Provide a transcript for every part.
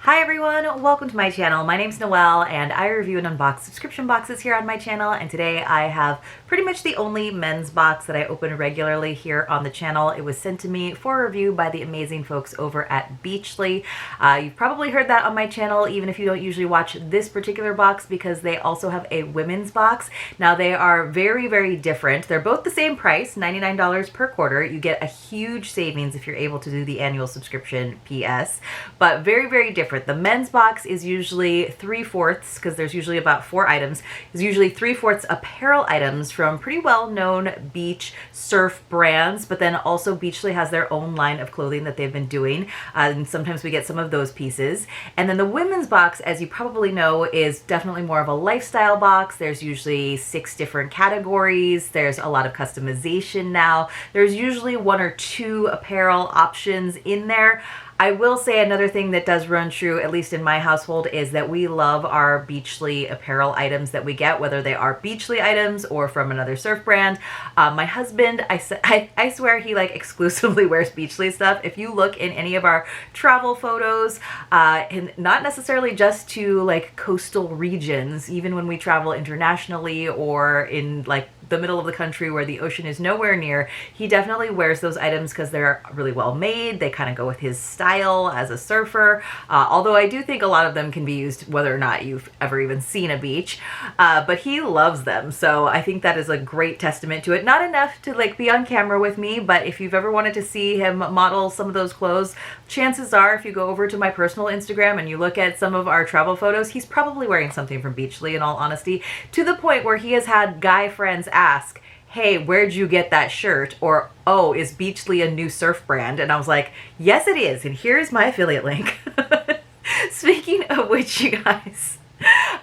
Hi everyone, welcome to my channel. My name's Noel and I review and unbox subscription boxes here on my channel, and today I have pretty much the only men's box that I open regularly here on the channel. It was sent to me for review by the amazing folks over at Beachly. You've probably heard that on my channel even if you don't usually watch this particular box, because they also have a women's box. Now they are very different. They're both the same price, $99 per quarter. You get a huge savings if you're able to do the annual subscription PS, but very different. The men's box is usually 3/4, because there's usually about 4 items, is usually 3/4 apparel items from pretty well-known beach surf brands, but then also Beachly has their own line of clothing that they've been doing, and sometimes we get some of those pieces. And then the women's box, as you probably know, is definitely more of a lifestyle box. There's usually 6 different categories. There's a lot of customization now. There's usually 1 or 2 apparel options in there. I will say another thing that does run true, at least in my household, is that we love our Beachly apparel items that we get, whether they are Beachly items or from another surf brand. My husband, I swear he like exclusively wears Beachly stuff. If you look in any of our travel photos, and not necessarily just to like coastal regions, even when we travel internationally or in like the middle of the country where the ocean is nowhere near, he definitely wears those items because they're really well made. They kind of go with his style as a surfer, although I do think a lot of them can be used whether or not you've ever even seen a beach, but he loves them, so I think that is a great testament to it. Not enough to like be on camera with me, but if you've ever wanted to see him model some of those clothes, chances are if you go over to my personal Instagram and you look at some of our travel photos, he's probably wearing something from Beachly, in all honesty, to the point where he has had guy friends ask, "Hey, where'd you get that shirt?" or, "Oh, is Beachly a new surf brand?" And I was like, yes it is, and here's my affiliate link. Speaking of which, you guys,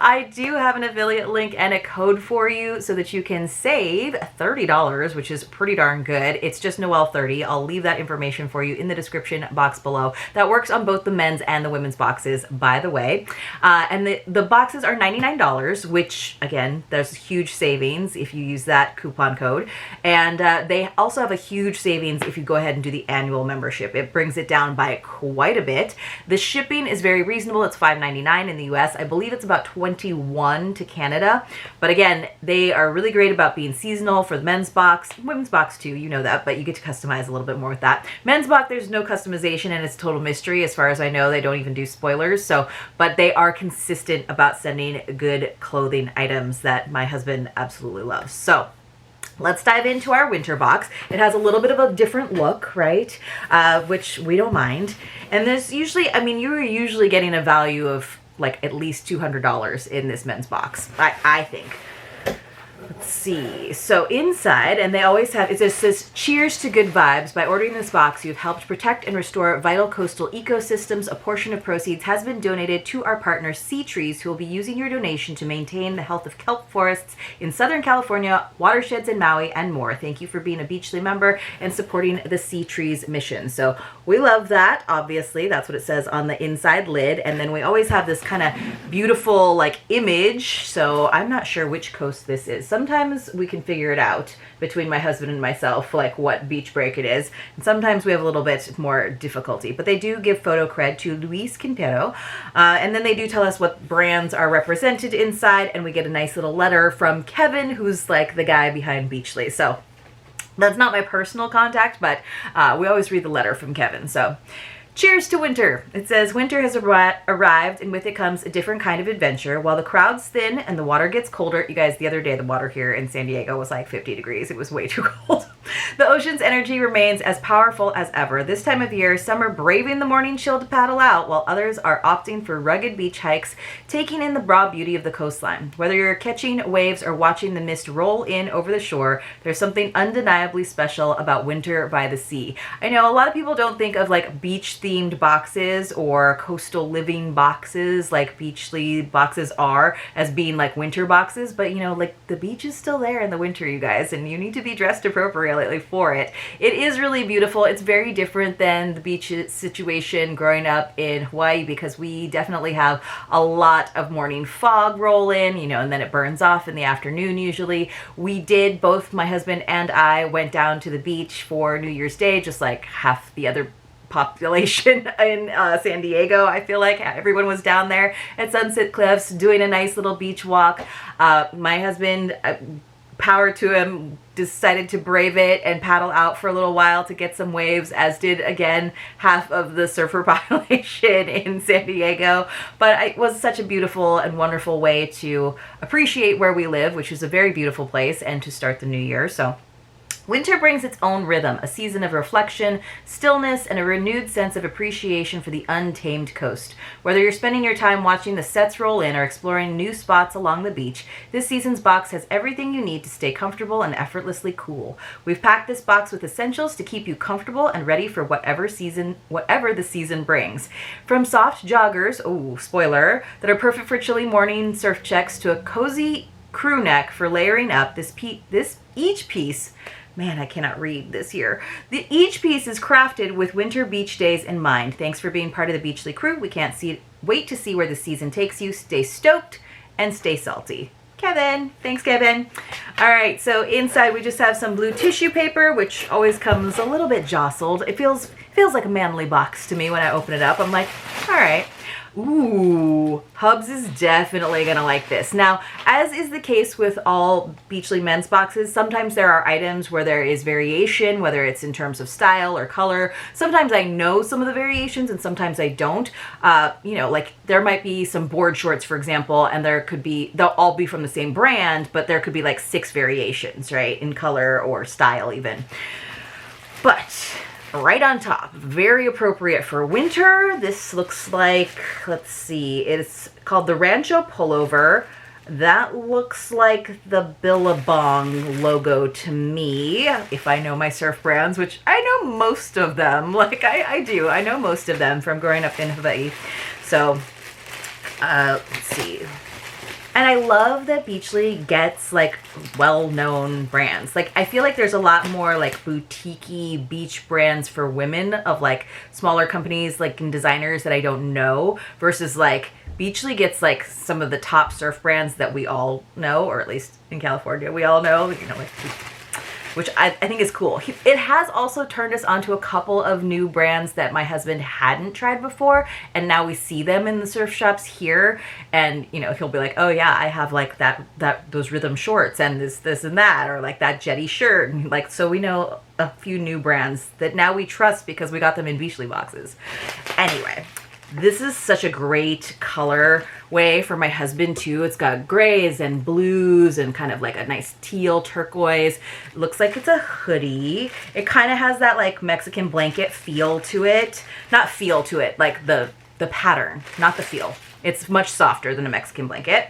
I do have an affiliate link and a code for you so that you can save $30, which is pretty darn good. It's just Noel30. I'll leave that information for you in the description box below. That works on both the men's and the women's boxes, by the way. And the boxes are $99, which, again, there's huge savings if you use that coupon code. And they also have a huge savings if you go ahead and do the annual membership. It brings it down by quite a bit. The shipping is very reasonable. It's $5.99 in the US. I believe it's about $21 to Canada, but again, they are really great about being seasonal for the men's box, women's box too, you know that, but you get to customize a little bit more with that. Men's box, there's no customization and it's total mystery as far as I know. They don't even do spoilers, so, but they are consistent about sending good clothing items that my husband absolutely loves. So let's dive into our winter box. It has a little bit of a different look, right? Which we don't mind. And there's usually, I mean, you're usually getting a value of like at least $200 in this men's box, I think. Let's see. So inside, and they always have, it says, "Cheers to good vibes. By ordering this box, you've helped protect and restore vital coastal ecosystems. A portion of proceeds has been donated to our partner Sea Trees, who will be using your donation to maintain the health of kelp forests in Southern California, watersheds in Maui, and more. Thank you for being a Beachly member and supporting the Sea Trees mission." So we love that, obviously. That's what it says on the inside lid. And then we always have this kind of beautiful like image. So I'm not sure which coast this is. Sometimes we can figure it out between my husband and myself, like what beach break it is. And sometimes we have a little bit more difficulty, but they do give photo cred to Luis Quintero. And then they do tell us what brands are represented inside, and we get a nice little letter from Kevin, who's like the guy behind Beachly. So that's not my personal contact, but we always read the letter from Kevin. So cheers to winter. It says, "Winter has arrived, and with it comes a different kind of adventure. While the crowds thin and the water gets colder," you guys, the other day the water here in San Diego was like 50 degrees. It was way too cold. "The ocean's energy remains as powerful as ever. This time of year, some are braving the morning chill to paddle out, while others are opting for rugged beach hikes, taking in the raw beauty of the coastline. Whether you're catching waves or watching the mist roll in over the shore, there's something undeniably special about winter by the sea." I know a lot of people don't think of like beach themed boxes or coastal living boxes like Beachly boxes are as being like winter boxes, but you know, like the beach is still there in the winter, you guys, and you need to be dressed appropriately for it. It is really beautiful. It's very different than the beach situation growing up in Hawaii, because we definitely have a lot of morning fog roll in, you know, and then it burns off in the afternoon usually. We did, both my husband and I went down to the beach for New Year's Day, just like half the other population in San Diego. I feel like everyone was down there at Sunset Cliffs doing a nice little beach walk. My husband, power to him, decided to brave it and paddle out for a little while to get some waves, as did again half of the surfer population in San Diego. But it was such a beautiful and wonderful way to appreciate where we live, which is a very beautiful place, and to start the new year. So winter brings its own rhythm, a season of reflection, stillness, and a renewed sense of appreciation for the untamed coast. Whether you're spending your time watching the sets roll in or exploring new spots along the beach, this season's box has everything you need to stay comfortable and effortlessly cool. We've packed this box with essentials to keep you comfortable and ready for whatever the season brings. From soft joggers, oh, spoiler, that are perfect for chilly morning surf checks, to a cozy crew neck for layering up, each piece, man, I cannot read this year. Each piece is crafted with winter beach days in mind. Thanks for being part of the Beachly crew. We can't wait to see where the season takes you. Stay stoked and stay salty. Kevin. Thanks, Kevin. All right, so inside we just have some blue tissue paper, which always comes a little bit jostled. It feels like a manly box to me when I open it up. I'm like, all right. Ooh, Hubs is definitely gonna like this. Now, as is the case with all Beachly men's boxes, sometimes there are items where there is variation, whether it's in terms of style or color. Sometimes I know some of the variations and sometimes I don't. You know, like there might be some board shorts, for example, and they'll all be from the same brand, but there could be like 6 variations, right, in color or style even. But right on top, very appropriate for winter. This looks like, let's see, it's called the Rancho Pullover. That looks like the Billabong logo to me, if I know my surf brands, which I know most of them. Like I do, I know most of them from growing up in Hawaii. So let's see. And I love that Beachly gets like well-known brands. Like I feel like there's a lot more like boutique-y beach brands for women of like smaller companies like and designers that I don't know, versus like Beachly gets like some of the top surf brands that we all know, or at least in California we all know, you know, like, which I think is cool. It has also turned us onto a couple of new brands that my husband hadn't tried before, and now we see them in the surf shops here, and you know, he'll be like, oh yeah, I have like those rhythm shorts and this and that, or like that jetty shirt, and like, so we know a few new brands that now we trust because we got them in Beachly boxes. Anyway, this is such a great color way for my husband too. It's got grays and blues and kind of like a nice teal turquoise. It looks like it's a hoodie. It kind of has that like Mexican blanket feel to it. Not feel to it, like the pattern, not the feel. It's much softer than a Mexican blanket.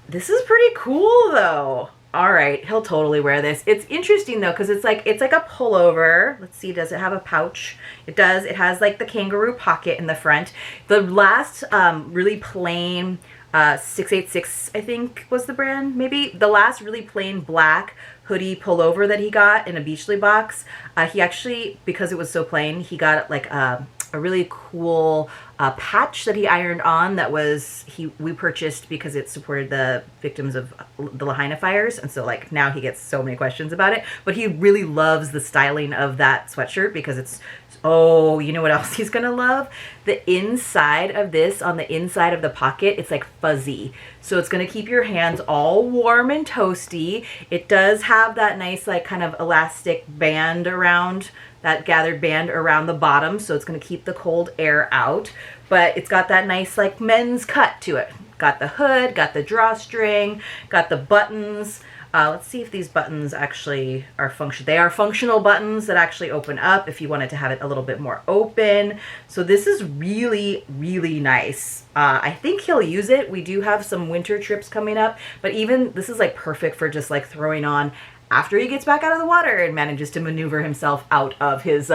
This is pretty cool though. All right, he'll totally wear this. It's interesting though, because it's like a pullover. Let's see, does it have a pouch? It does. It has like the kangaroo pocket in the front. The last really plain 686, I think was the brand, maybe. The last really plain black hoodie pullover that he got in a Beachly box, he actually, because it was so plain, he got like a really cool patch that he ironed on that we purchased because it supported the victims of the Lahaina fires, and so like now he gets so many questions about it, but he really loves the styling of that sweatshirt because it's, oh, you know what else he's gonna love? The inside of this, on the inside of the pocket, it's like fuzzy, so it's gonna keep your hands all warm and toasty. It does have that nice like kind of elastic band around, that gathered band around the bottom, so it's going to keep the cold air out, but it's got that nice like men's cut to it. Got the hood, got the drawstring, got the buttons. Let's see if these buttons actually are functional. They are functional buttons that actually open up if you wanted to have it a little bit more open. So this is really, really nice. I think he'll use it. We do have some winter trips coming up, but even this is like perfect for just like throwing on after he gets back out of the water and manages to maneuver himself out of his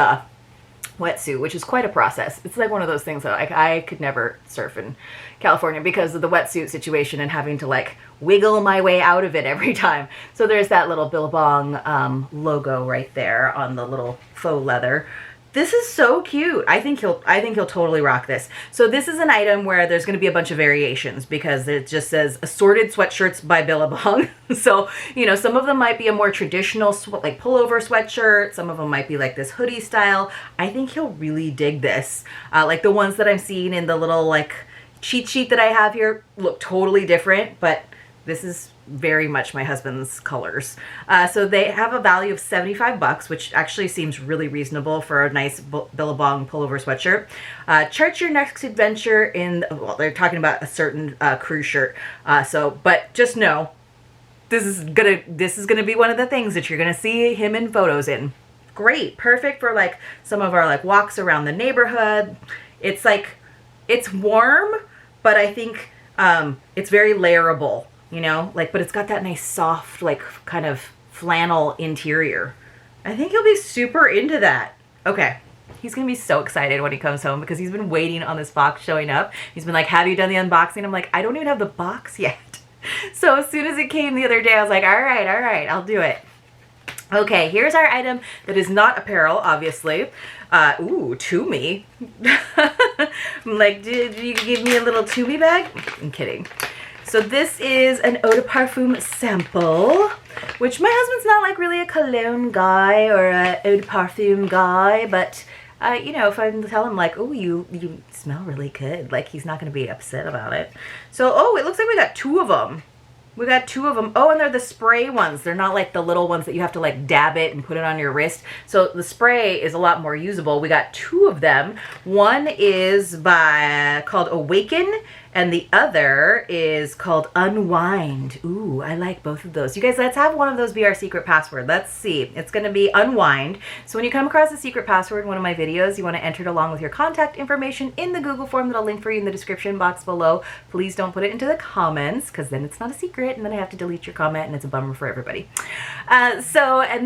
wetsuit, which is quite a process. It's like one of those things that like I could never surf in California because of the wetsuit situation and having to like wiggle my way out of it every time. So there's that little Billabong logo right there on the little faux leather. This is so cute. I think he'll totally rock this. So this is an item where there's going to be a bunch of variations because it just says assorted sweatshirts by Billabong. So, you know, some of them might be a more traditional like pullover sweatshirt. Some of them might be like this hoodie style. I think he'll really dig this. Like the ones that I'm seeing in the little like cheat sheet that I have here look totally different, but this is very much my husband's colors. So they have a value of 75 bucks, which actually seems really reasonable for a nice Billabong pullover sweatshirt. Chart your next adventure in, well, they're talking about a certain cruise shirt. But just know, this is gonna be one of the things that you're gonna see him in photos in. Great, perfect for like some of our like walks around the neighborhood. It's like, it's warm, but I think it's very layerable. You know, like, but it's got that nice soft, like kind of flannel interior. I think he'll be super into that. Okay. He's going to be so excited when he comes home because he's been waiting on this box showing up. He's been like, have you done the unboxing? I'm like, I don't even have the box yet. So as soon as it came the other day, I was like, all right, I'll do it. Okay, here's our item that is not apparel, obviously. Ooh, Toomey. I'm like, did you give me a little Toomey bag? I'm kidding. So this is an eau de parfum sample, which my husband's not like really a cologne guy or a eau de parfum guy, but you know, if I tell him like, oh, you smell really good, like he's not going to be upset about it. So, oh, it looks like we got two of them. We got two of them. Oh, and they're the spray ones. They're not like the little ones that you have to like dab it and put it on your wrist. So the spray is a lot more usable. We got two of them. One is called Awaken, and the other is called Unwind. Ooh, I like both of those. You guys, let's have one of those be our secret password. Let's see. It's going to be Unwind. So when you come across a secret password in one of my videos, you want to enter it along with your contact information in the Google form that I'll link for you in the description box below. Please don't put it into the comments because then it's not a secret and then I have to delete your comment and it's a bummer for everybody. And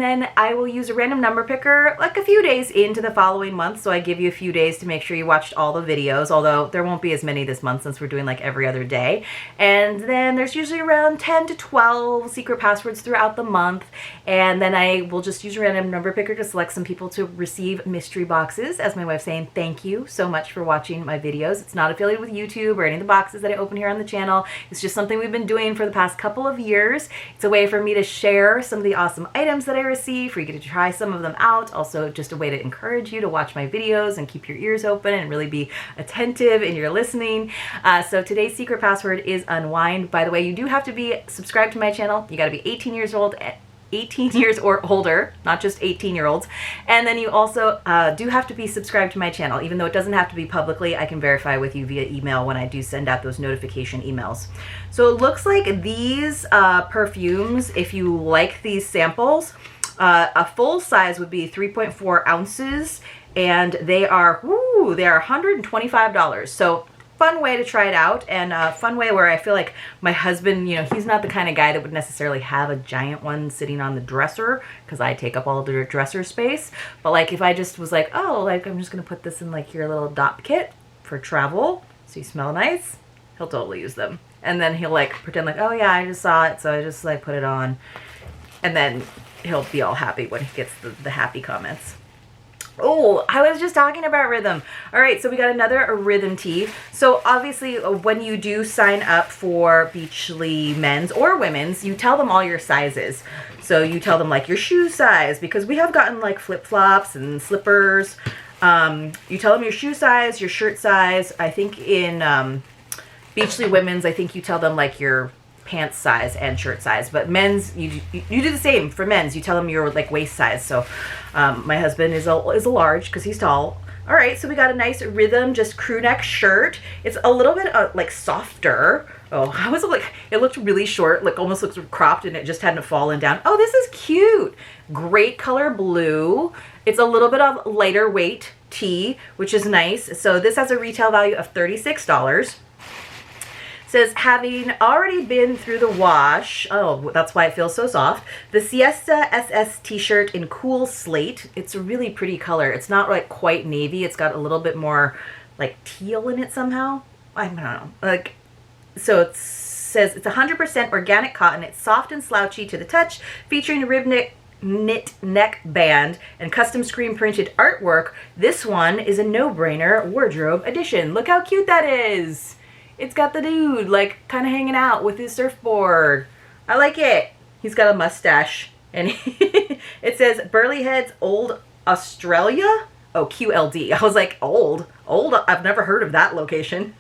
then I will use a random number picker like a few days into the following month. So I give you a few days to make sure you watched all the videos, although there won't be as many this month since we're doing like every other day. And then there's usually around 10 to 12 secret passwords throughout the month. And then I will just use a random number picker to select some people to receive mystery boxes, as my wife's saying, thank you so much for watching my videos. It's not affiliated with YouTube or any of the boxes that I open here on the channel. It's just something we've been doing for the past couple of years. It's a way for me to share some of the awesome items that I receive, for you to try some of them out. Also just a way to encourage you to watch my videos and keep your ears open and really be attentive in your listening. So today's secret password is Unwind. By the way, you do have to be subscribed to my channel. You got to be 18 years old, 18 years or older, not just 18-year-olds. And then you also do have to be subscribed to my channel. Even though it doesn't have to be publicly, I can verify with you via email when I do send out those notification emails. So it looks like these perfumes, if you like these samples, a full size would be 3.4 ounces, and they are $125. So fun way to try it out, and a fun way where I feel like my husband, you know, he's not the kind of guy that would necessarily have a giant one sitting on the dresser because I take up all the dresser space. But like if I just was like, oh, like I'm just gonna put this in like your little dot kit for travel so you smell nice, he'll totally use them. And then he'll like pretend like, oh yeah, I just saw it, so I just like put it on, and then he'll be all happy when he gets the happy comments. Oh, I was just talking about rhythm. All right, so we got another rhythm tee. So obviously when you do sign up for Beachly men's or women's, you tell them all your sizes. So you tell them like your shoe size, because we have gotten like flip-flops and slippers. You tell them your shoe size, your shirt size. I think in Beachly women's, I think you tell them like your pants size and shirt size, but men's you do the same for men's. You tell them your like waist size. So my husband is a large because he's tall. All right, so we got a nice rhythm, just crew neck shirt. It's a little bit like softer. Oh, I was like, it looked really short, like almost looks cropped, and it just hadn't fallen down. Oh, this is cute. Great color blue. It's a little bit of lighter weight tee, which is nice. So this has a retail value of $36. Says, having already been through the wash, oh, that's why it feels so soft, the Siesta SS t-shirt in cool slate. It's a really pretty color. It's not like quite navy. It's got a little bit more like teal in it somehow. I don't know. Like, so it says it's 100% organic cotton. It's soft and slouchy to the touch, featuring knit neck band and custom screen printed artwork, this one is a no-brainer wardrobe addition. Look how cute that is. It's got the dude like kind of hanging out with his surfboard. I like it. He's got a mustache and it says Burley Head's Old Australia. Oh, QLD. I was like, old. I've never heard of that location.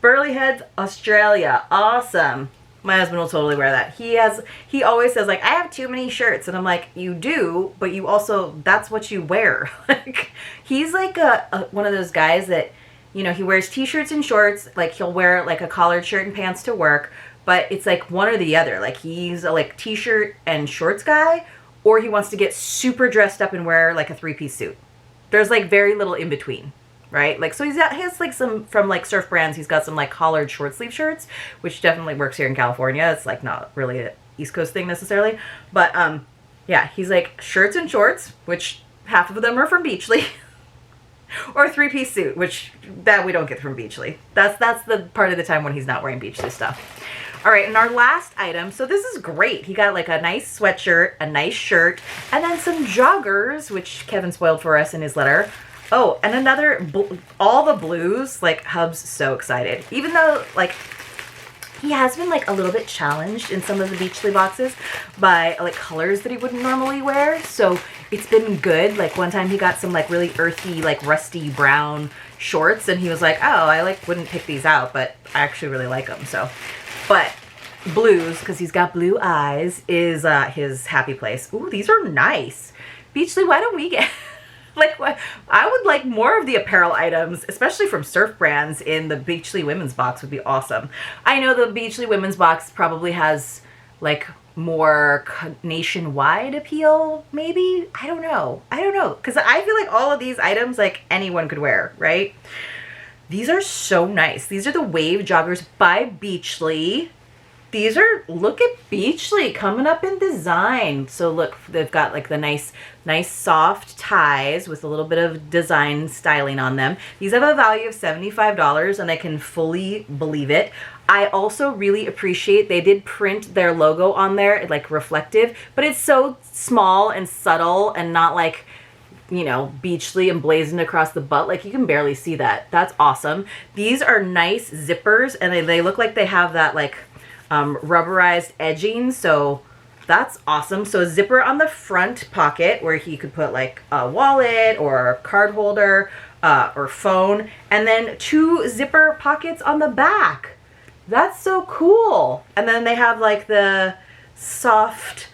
Burley Head's Australia. Awesome. My husband will totally wear that. He always says like, I have too many shirts. And I'm like, you do, but you also, that's what you wear. Like, he's like one of those guys that, you know, he wears t-shirts and shorts. Like he'll wear like a collared shirt and pants to work, but it's like one or the other. Like he's a like t-shirt and shorts guy, or he wants to get super dressed up and wear like a 3-piece suit. There's like very little in between. Right? Like, so he has like some, from like surf brands, he's got some like collared short sleeve shirts, which definitely works here in California. It's like not really an East Coast thing necessarily. But yeah, he's like shirts and shorts, which half of them are from Beachly. Or a 3-piece suit, which that we don't get from Beachly. That's the part of the time when he's not wearing Beachly stuff. All right, and our last item, so this is great. He got like a nice sweatshirt, a nice shirt, and then some joggers, which Kevin spoiled for us in his letter. Oh, and another, all the blues, like Hub's so excited. Even though like he has been like a little bit challenged in some of the Beachly boxes by like colors that he wouldn't normally wear. So it's been good. Like one time he got some like really earthy, like rusty brown shorts and he was like, oh, I like wouldn't pick these out, but I actually really like them. So, but blues, because he's got blue eyes, is his happy place. Ooh, these are nice. Beachly, why don't we get... Like, I would like more of the apparel items, especially from surf brands, in the Beachly women's box would be awesome. I know the Beachly women's box probably has like more nationwide appeal, maybe? I don't know. Because I feel like all of these items, like anyone could wear, right? These are so nice. These are the Wave Joggers by Beachly. These are, look at Beachly coming up in design. So look, they've got like the nice soft ties with a little bit of design styling on them. These have a value of $75 and I can fully believe it. I also really appreciate they did print their logo on there, like reflective, but it's so small and subtle and not like, you know, Beachly emblazoned across the butt. Like you can barely see that. That's awesome. These are nice zippers and they look like they have that like rubberized edging, so that's awesome. So a zipper on the front pocket where he could put like a wallet or a card holder or phone, and then 2 zipper pockets on the back. That's so cool. And then they have like the soft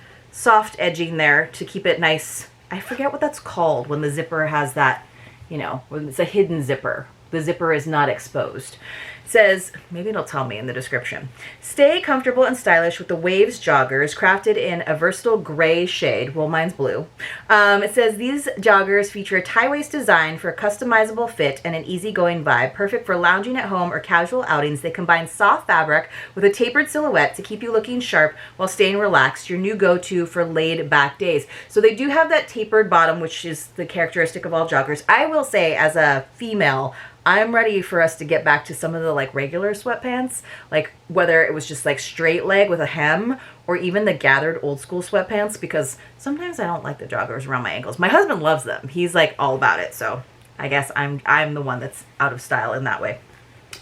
edging there to keep it nice. I forget what that's called when the zipper has that, you know, when it's a hidden zipper. The zipper is not exposed. It says, maybe it'll tell me in the description, stay comfortable and stylish with the Waves joggers crafted in a versatile gray shade. Well, mine's blue. It says these joggers feature a tie-waist design for a customizable fit and an easygoing vibe, perfect for lounging at home or casual outings. They combine soft fabric with a tapered silhouette to keep you looking sharp while staying relaxed, your new go-to for laid-back days. So they do have that tapered bottom, which is the characteristic of all joggers. I will say, as a female, I'm ready for us to get back to some of the like regular sweatpants, like whether it was just like straight leg with a hem or even the gathered old school sweatpants, because sometimes I don't like the joggers around my ankles. My husband loves them. He's like all about it. So I guess I'm the one that's out of style in that way.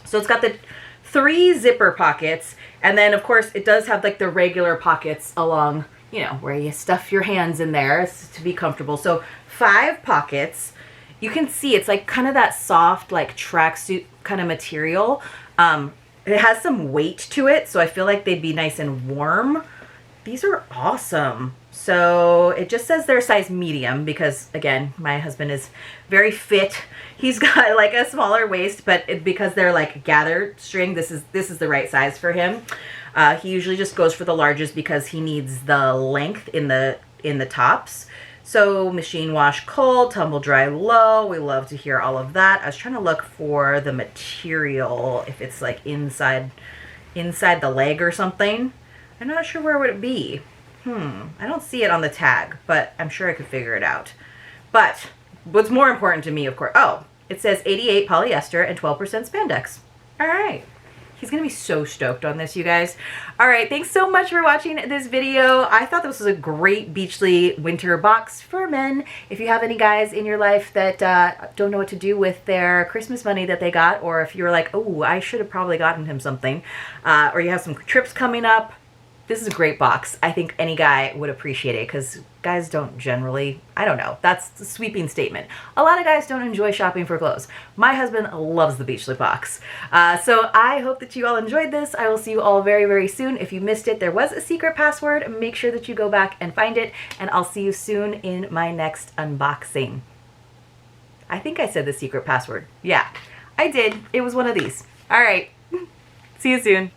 So it's got the 3 zipper pockets. And then of course it does have like the regular pockets along, you know, where you stuff your hands in there to be comfortable. So 5 pockets. You can see it's like kind of that soft, like tracksuit kind of material. It has some weight to it, so I feel like they'd be nice and warm. These are awesome. So it just says they're size medium because, again, my husband is very fit. He's got like a smaller waist, but because they're like gathered string, this is the right size for him. He usually just goes for the larges because he needs the length in the tops. So machine wash cold, tumble dry low. We love to hear all of that. I was trying to look for the material, if it's like inside the leg or something. I'm not sure where would it be. I don't see it on the tag, but I'm sure I could figure it out. But what's more important to me, of course, oh, it says 88 polyester and 12% spandex. All right. He's gonna be so stoked on this, you guys. All right, thanks so much for watching this video. I thought this was a great Beachly winter box for men. If you have any guys in your life that don't know what to do with their Christmas money that they got, or if you're like, oh, I should have probably gotten him something, or you have some trips coming up, this is a great box. I think any guy would appreciate it because guys don't generally, I don't know, that's a sweeping statement. A lot of guys don't enjoy shopping for clothes. My husband loves the Beachly box. So I hope that you all enjoyed this. I will see you all very, very soon. If you missed it, there was a secret password. Make sure that you go back and find it, and I'll see you soon in my next unboxing. I think I said the secret password. Yeah, I did. It was one of these. All right. See you soon.